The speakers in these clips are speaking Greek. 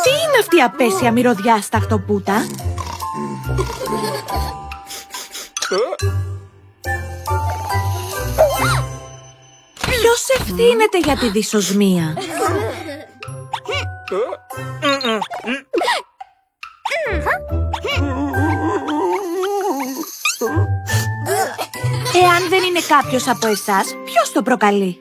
Τι είναι αυτή η απέσια μυρωδιά στα χτωπούτα? Ποιος ευθύνεται για τη δυσοσμία? Εάν δεν είναι κάποιος από εσάς, ποιος το προκαλεί?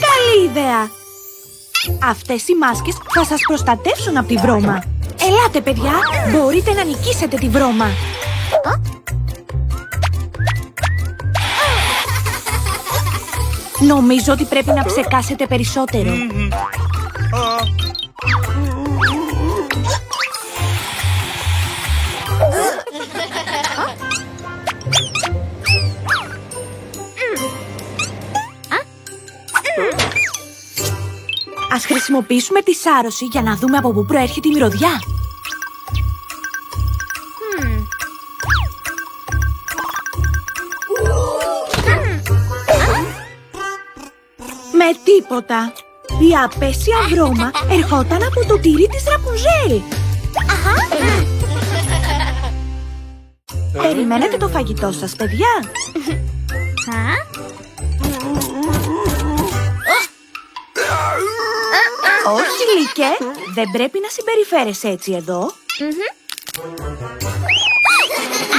Καλή ιδέα! Αυτές οι μάσκες θα σας προστατεύσουν από τη βρώμα. Ελάτε, παιδιά! Μπορείτε να νικήσετε τη βρώμα. Νομίζω ότι πρέπει να ψεκάσετε περισσότερο. Ας χρησιμοποιήσουμε τη σάρωση για να δούμε από πού προέρχεται η μυρωδιά. Με τίποτα. Η απέσια βρώμα ερχόταν από το τυρί της Ραπουνζέλ. Περιμένετε το φαγητό σας, παιδιά. Όχι, Λίκε. Δεν πρέπει να συμπεριφέρεσαι έτσι εδώ.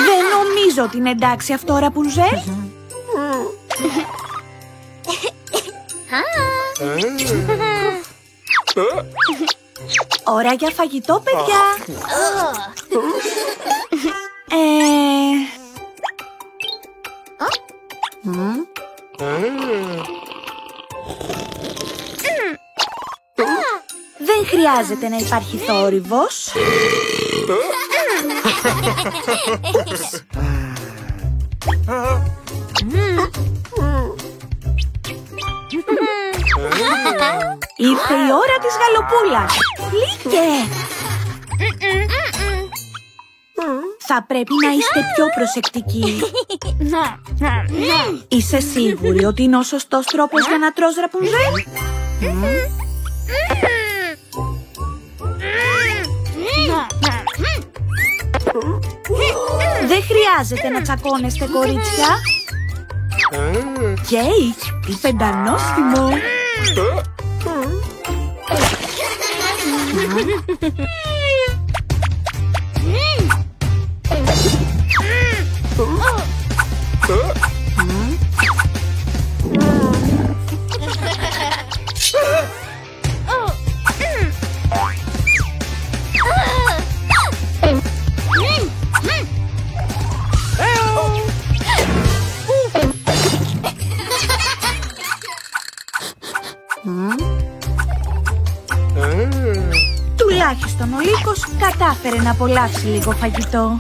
Δεν νομίζω ότι είναι εντάξει αυτό, Ραπουνζέλ. Ώρα για φαγητό, παιδιά. Δεν χρειάζεται να υπάρχει θόρυβος. Ήρθε η ώρα της γαλοπούλας. Λίκε! Θα πρέπει να είστε πιο προσεκτικοί. Είσαι σίγουρη ότι είναι ο σωστός τρόπος για να τρως, Ραπουνζέλ? Δεν χρειάζεται να τσακώνεστε, κορίτσια. Κέικ, τι πεντανόστιμο. Τουλάχιστον ο Λύκος κατάφερε να απολαύσει λίγο φαγητό.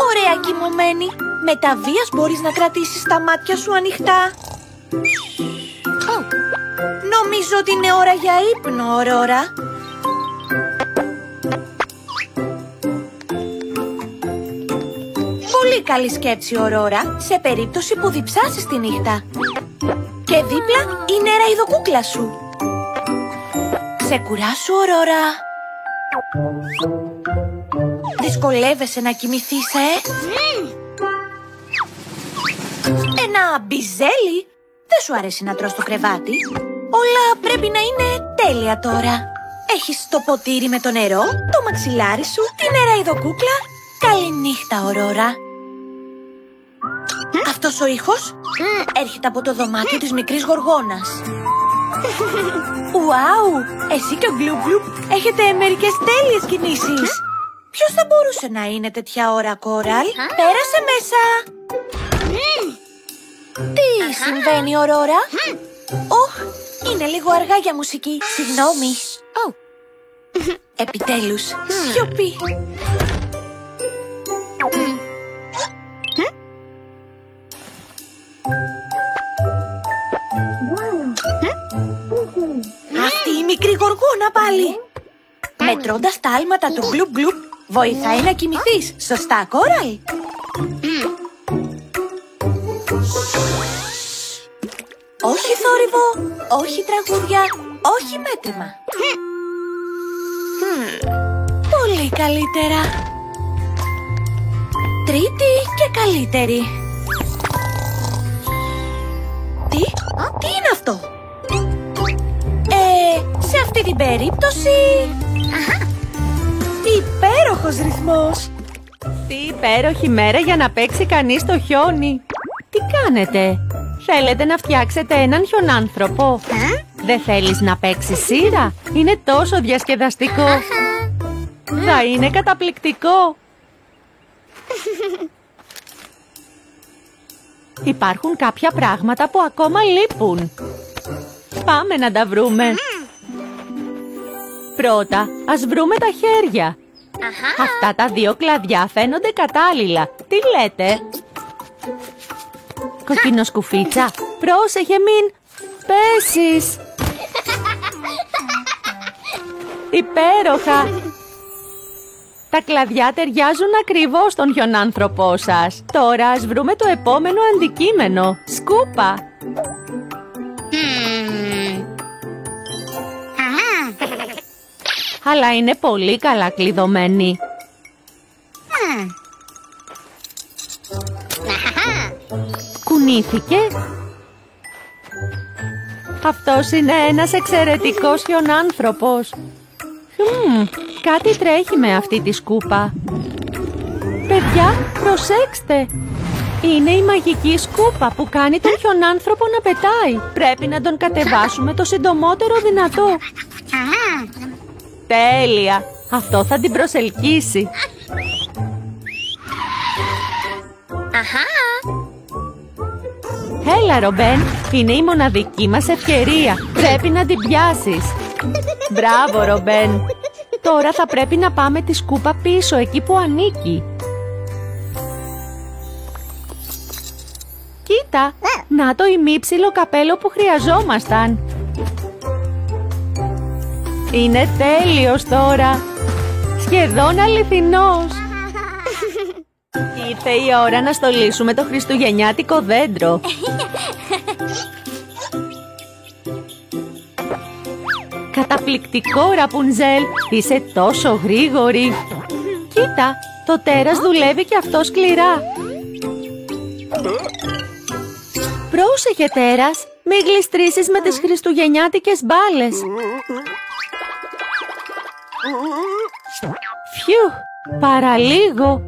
Ωραία κοιμωμένη. Με τα βίας μπορείς να κρατήσεις τα μάτια σου ανοιχτά. Νομίζω ότι είναι ώρα για ύπνο, Ορόρα. Πολύ καλή σκέψη, Ορόρα, σε περίπτωση που διψάσεις τη νύχτα. Και δίπλα η νεραϊδοκούκλα σου. Ξεκουράσου, Ορόρα. Δυσκολεύεσαι να κοιμηθείς, Ένα μπιζέλι. Δεν σου αρέσει να τρως στο κρεβάτι? Όλα πρέπει να είναι τέλεια τώρα. Έχεις το ποτήρι με το νερό, το μαξιλάρι σου, την νεραϊδοκούκλα. Καληνύχτα, Ορόρα. Αυτός ο ήχος έρχεται από το δωμάτιο της μικρής γοργόνας. Ουάου! Εσύ και ο Γκλουπ Γκλουπ έχετε μερικές τέλειες κινήσεις. Ποιος θα μπορούσε να είναι τέτοια ώρα, Κόραλ? Πέρασε μέσα. Τι συμβαίνει, Ορόρα? Ωχ, είναι λίγο αργά για μουσική. Συγγνώμη. Επιτέλους, σιωπή. Αυτή η μικρή γοργόνα πάλι. Μετρώντας τα άλματα του γκλουπ γκλουπ, βοηθάει να κοιμηθείς. Σωστά, Κόραλ? Όχι θόρυβο, όχι τραγούδια, όχι μέτρημα. Πολύ καλύτερα. Τρίτη και καλύτερη. Τι είναι αυτό? Σε αυτή την περίπτωση... Υπέροχος ρυθμός. Τι υπέροχη μέρα για να παίξει κανείς στο χιόνι. Τι κάνετε? Θέλετε να φτιάξετε έναν χιονάνθρωπο? Δεν θέλεις να παίξεις σίρα? Είναι τόσο διασκεδαστικό. Θα είναι καταπληκτικό. Υπάρχουν κάποια πράγματα που ακόμα λείπουν. Πάμε να τα βρούμε. Πρώτα, ας βρούμε τα χέρια. Αυτά τα δύο κλαδιά φαίνονται κατάλληλα. Τι λέτε? Κοκκινοσκουφίτσα, πρόσεχε μην πέσεις. Υπέροχα. Τα κλαδιά ταιριάζουν ακριβώς στον χιονάνθρωπό σας. Τώρα ας βρούμε το επόμενο αντικείμενο. Σκούπα. Αλλά είναι πολύ καλά κλειδωμένη. Κουνήθηκε. Αυτός είναι ένας εξαιρετικός χιονάνθρωπος. Κάτι τρέχει με αυτή τη σκούπα. Παιδιά, προσέξτε! Είναι η μαγική σκούπα που κάνει τον χιονάνθρωπο να πετάει. Πρέπει να τον κατεβάσουμε το συντομότερο δυνατό. Τέλεια! Αυτό θα την προσελκύσει. Έλα, Ρομπέν, είναι η μοναδική μας ευκαιρία. Πρέπει να την πιάσεις. Μπράβο, Ρομπέν. Τώρα θα πρέπει να πάμε τη σκούπα πίσω, εκεί που ανήκει. Κοίτα, να το ημίψιλο καπέλο που χρειαζόμασταν. Είναι τέλειος τώρα. Σχεδόν αληθινός. Ήρθε η ώρα να στολίσουμε το χριστουγεννιάτικο δέντρο. Καταπληκτικό, Ραπουνζέλ. Είσαι τόσο γρήγορη. Κοίτα, το τέρας δουλεύει και αυτό σκληρά. Πρόσεχε, τέρας. Μη γλιστρήσεις με τις χριστουγεννιάτικες μπάλες. Φιου, παραλίγο.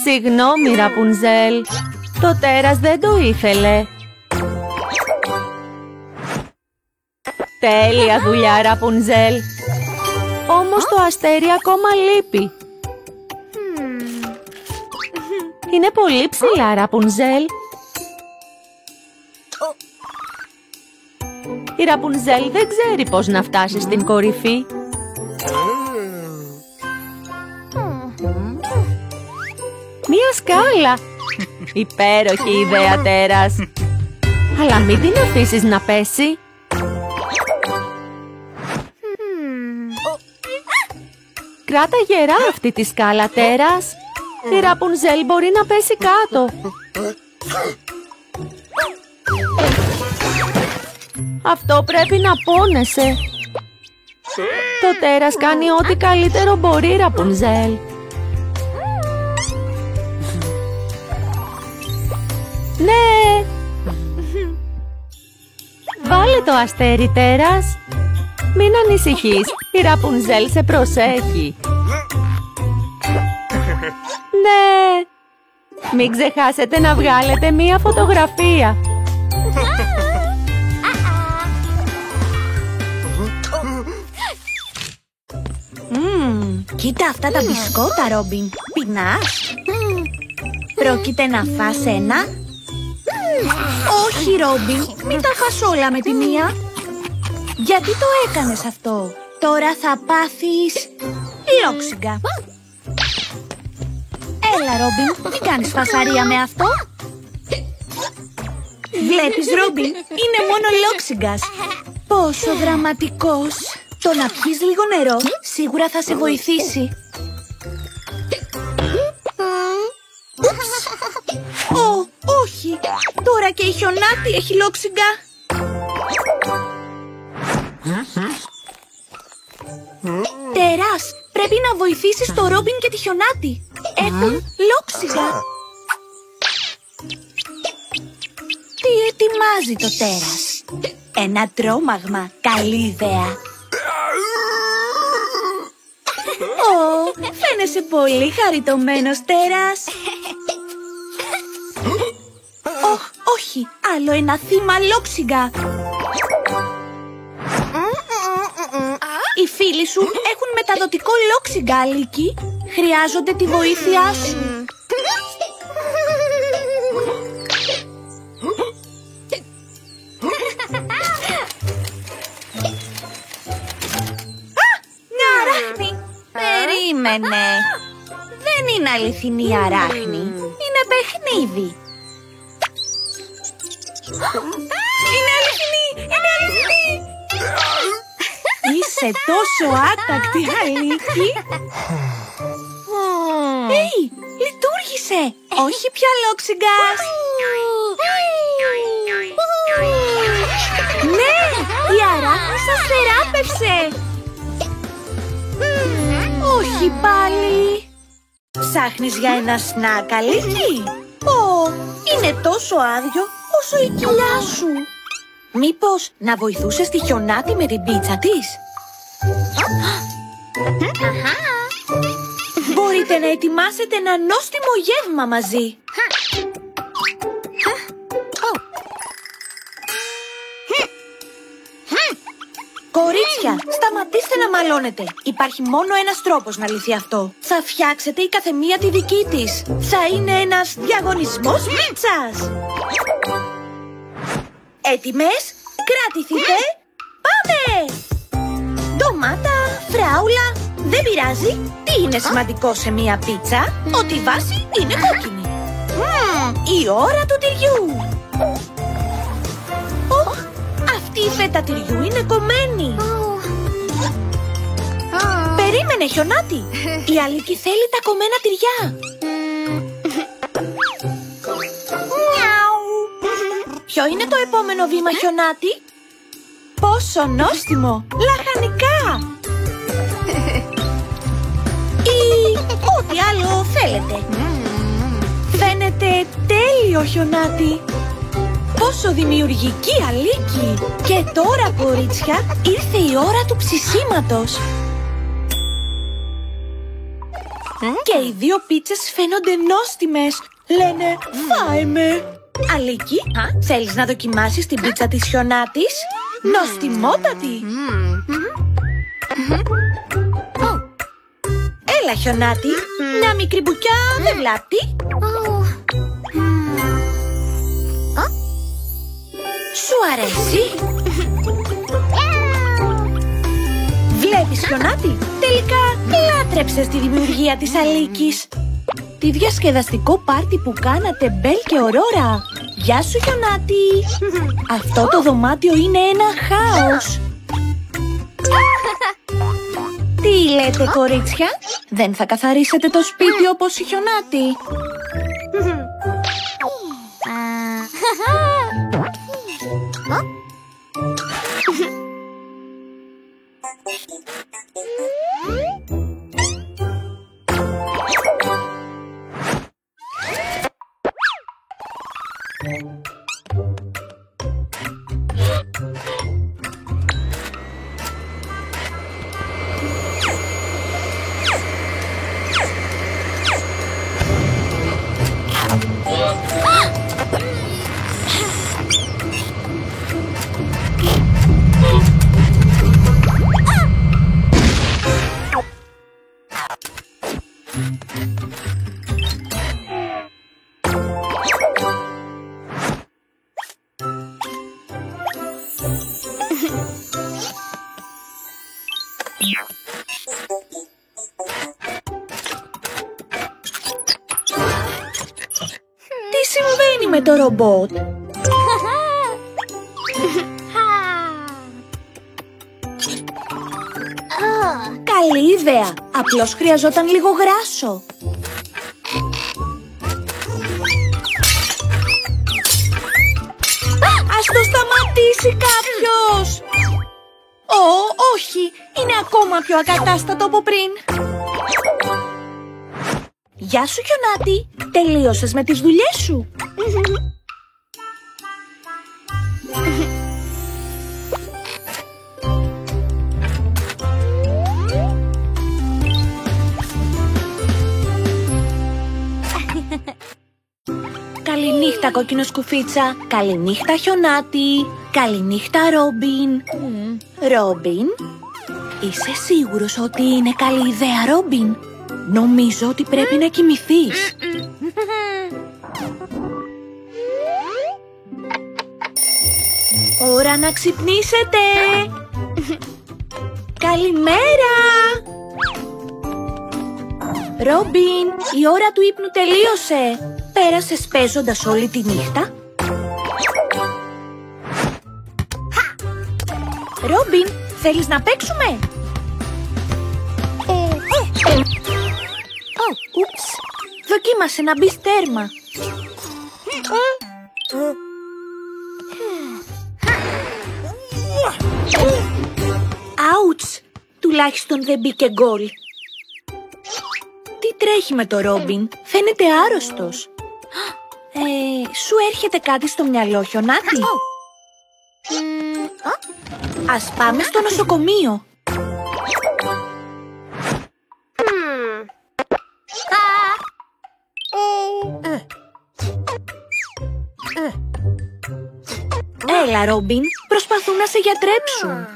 Συγγνώμη, Ραπουνζέλ. Το τέρας δεν το ήθελε. Τέλεια δουλειά, Ραπουνζέλ. Όμως το αστέρι ακόμα λείπει. Είναι πολύ ψηλά, Ραπουνζέλ. Η Ραπουνζέλ δεν ξέρει πώς να φτάσει στην κορυφή. Μία σκάλα. Υπέροχη ιδέα, τέρας. Αλλά μην την αφήσεις να πέσει. Κράτα γερά αυτή τη σκάλα, τέρας. Η Ραπουνζέλ μπορεί να πέσει κάτω. Αυτό πρέπει να πόνεσαι. Το τέρας κάνει ό,τι καλύτερο μπορεί, Ραπουνζέλ. Ναι! Βάλε το αστέρι, τέρας. Μην ανησυχείς, η Ραπουνζέλ σε προσέχει. Ναι! Μην ξεχάσετε να βγάλετε μία φωτογραφία. Κοίτα αυτά τα μπισκότα, Ρόμπιν. Πεινάς? Πρόκειται να φας ένα? Όχι, Ρόμπιν, μην τα φας όλα με τη μία. Γιατί το έκανες αυτό? Τώρα θα πάθεις λόξιγκα. Έλα, Ρόμπιν, μην κάνεις φασαρία με αυτό. Βλέπεις, Ρόμπιν, είναι μόνο λόξιγκας. Πόσο δραματικός. Το να πιεις λίγο νερό σίγουρα θα σε βοηθήσει. Όχι. Τώρα και η Χιονάτη έχει λόξιγκα. Τεράς, πρέπει να βοηθήσεις το Ρόμπιν και τη Χιονάτη. Έχουν λόξιγκα. Τι ετοιμάζει το τέρας? Ένα τρόμαγμα. Καλή ιδέα. Φαίνεσαι πολύ χαριτωμένος, τέρας. Όχι, άλλο ένα θύμα λόξιγκα. Οι φίλοι σου έχουν μεταδοτικό λόξιγκα, Αλίκη. Χρειάζονται τη βοήθειά σου. Αράχνη! Περίμενε. Δεν είναι αληθινή αράχνη. Είναι παιχνίδι. Είναι αληθινή! Είναι αληθινή! Είσαι τόσο άτακτη, Αλίκη. Λειτουργήσε. Όχι πια λόξιγκας. Ναι, η αράχνη σας θεράπευσε. Όχι πάλι. Ψάχνεις για ένα σνακ, Αλίκη? Είναι τόσο άδειο όσο η κοιλιά σου. Μήπως να βοηθούσες τη Χιονάτη με την πίτσα της? Μπορείτε να ετοιμάσετε ένα νόστιμο γεύμα μαζί. Κορίτσια, σταματήστε να μαλώνετε. Υπάρχει μόνο ένας τρόπος να λυθεί αυτό. Θα φτιάξετε η καθεμία τη δική της. Θα είναι ένας διαγωνισμός πίτσας. Έτοιμες? Κρατηθείτε. Πάμε! Ντομάτα, φράουλα, δεν πειράζει. Τι είναι σημαντικό σε μία πίτσα? Ότι η βάση είναι κόκκινη. Η ώρα του τυριού. Αυτή η φέτα τυριού είναι κομμένη. Περίμενε, Χιονάτη. Η Αλίκη θέλει τα κομμένα τυριά. Ποιο είναι το επόμενο βήμα, Χιονάτη? Πόσο νόστιμο! Λαχανικά! Ή ό,τι άλλο θέλετε. Φαίνεται τέλειο, Χιονάτη. Πόσο δημιουργική, Αλίκη. Και τώρα, κορίτσια, ήρθε η ώρα του ψησίματος. Και οι δύο πίτσες φαίνονται νόστιμες. Λένε «Φάε με». Αλίκη, θέλεις να δοκιμάσεις την πίτσα της Χιονάτης? Νοστιμότατη. Έλα, Χιονάτη, μια μικρή μπουκιά δεν βλάπτει. Σου αρέσει? Βλέπεις, Χιονάτη, τελικά λάτρεψες τη δημιουργία της Αλίκης. Τι διασκεδαστικό πάρτι που κάνατε, Μπέλ και Ορόρα. Γεια σου, Χιονάτη. Αυτό το δωμάτιο είναι ένα χάος. Τι λέτε, κορίτσια? Δεν θα καθαρίσετε το σπίτι όπως η Χιονάτη? το ρομπότ. Καλή ιδέα. Απλώς χρειαζόταν λίγο γράσο. Ας το σταματήσει κάποιος! Όχι! Είναι ακόμα πιο ακατάστατο από πριν. Γεια σου, Χιονάτη! Τελείωσες με τις δουλειές σου? Καληνύχτα, κόκκινο σκουφίτσα. Καληνύχτα, Χιονάτη. Καληνύχτα, Ρόμπιν. Ρόμπιν, είσαι σίγουρος ότι είναι καλή ιδέα, Ρόμπιν? Νομίζω ότι πρέπει να κοιμηθείς. Ώρα να ξυπνήσετε. Καλημέρα. Ρόμπιν, η ώρα του ύπνου τελείωσε. Πέρασες παίζοντας όλη τη νύχτα? Ρόμπιν, θέλεις να παίξουμε? Ούψ, δοκίμασε να μπεις τέρμα. Άουτς, τουλάχιστον δεν μπήκε γκολ. Τι τρέχει με το Ρόμπιν? Φαίνεται άρρωστος. Σου έρχεται κάτι στο μυαλό, Χιονάτη? Ας πάμε στο νοσοκομείο. Έλα, Ρόμπιν, προσπαθούν να σε γιατρέψουν.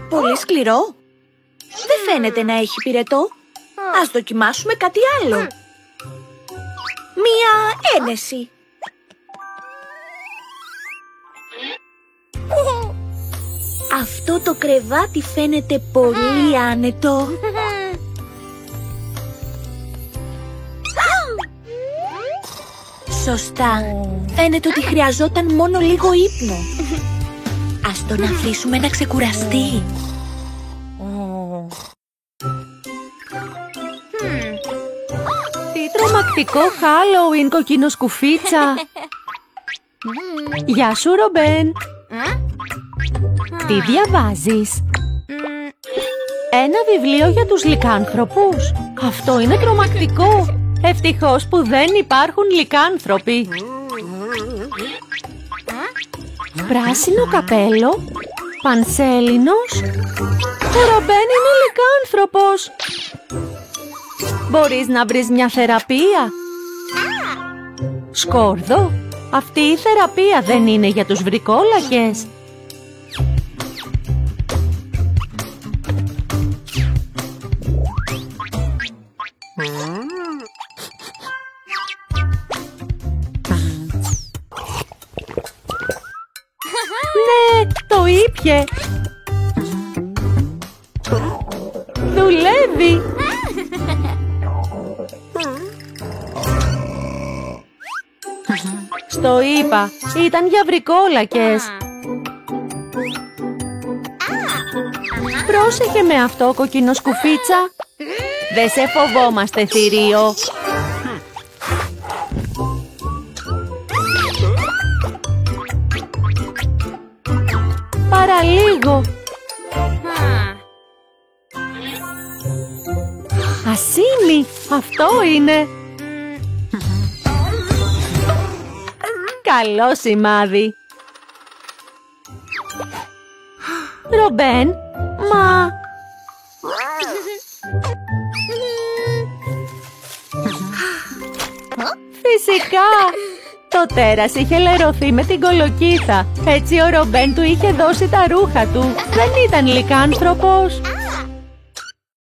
Πολύ σκληρό. Δεν φαίνεται να έχει πυρετό. Ας δοκιμάσουμε κάτι άλλο. Μία ένεση. Αυτό το κρεβάτι φαίνεται πολύ άνετο. Σωστά. Φαίνεται ότι χρειαζόταν μόνο λίγο ύπνο. Ας τον αφήσουμε να ξεκουραστεί. Τι τρομακτικό Halloween, κοκκίνο σκουφίτσα. Γεια σου, Ρομπέν. Τι διαβάζεις? Ένα βιβλίο για τους λυκάνθρωπους. Αυτό είναι τρομακτικό. Ευτυχώς που δεν υπάρχουν λυκάνθρωποι. Πράσινο καπέλο. Πανσέλινος. Ο Ρομπέν είναι λυκάνθρωπος. Μπορείς να βρεις μια θεραπεία? Σκόρδο. Αυτή η θεραπεία δεν είναι για τους βρικόλακες. Ναι, το ήπιε. Δουλεύει. Στο είπα, ήταν για βρικόλακες. Πρόσεχε με αυτό, κοκκινό σκουφίτσα. Δεν σε φοβόμαστε, θηρίο. Παραλίγο. Ασίμι, αυτό είναι. Καλό σημάδι. Ρομπέν, μα... Φυσικά! Το τέρας είχε λερωθεί με την κολοκύθα. Έτσι ο Ρομπέν του είχε δώσει τα ρούχα του. Δεν ήταν λυκάνθρωπος.